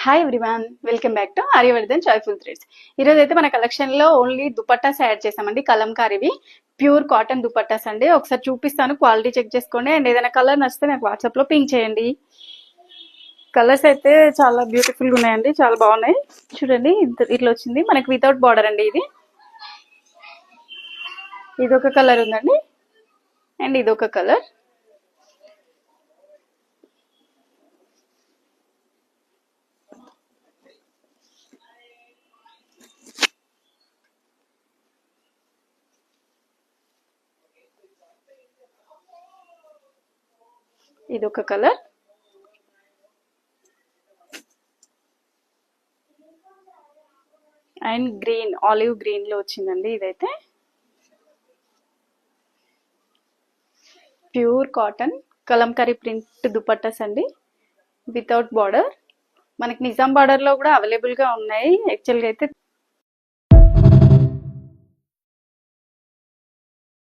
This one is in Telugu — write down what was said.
Hi everyone, welcome back to Aryavardhan joyful threads. ఈరోజు అయితే మన కలెక్షన్ లో ఓన్లీ దుపట్టాస్ యాడ్ చేసామండి. కలంకారీవి ప్యూర్ కాటన్ దుపట్టాస్ అండి. ఒకసారి చూపిస్తాను, క్వాలిటీ చెక్ చేసుకోండి. అండ్ ఏదైనా కలర్ నచ్చితే నాకు వాట్సాప్ లో పింక్ చేయండి. కలర్స్ అయితే చాలా బ్యూటిఫుల్ గా ఉన్నాయండి, చాలా బాగున్నాయి. చూడండి, ఇట్లా వచ్చింది మనకి వితౌట్ బార్డర్ అండి. ఇది ఒక కలర్ ఉందండి, అండ్ ఇది ఒక కలర్. ఇది ఒక colour, and green, olive green లో వచ్చిందండి. ఇదైతే pure cotton Kalamkari print dupattas అండి, వితౌట్ బార్డర్. మనకి నిజాం బార్డర్ లో కూడా అవైలబుల్ గా ఉన్నాయి. యాక్చువల్ గా అయితే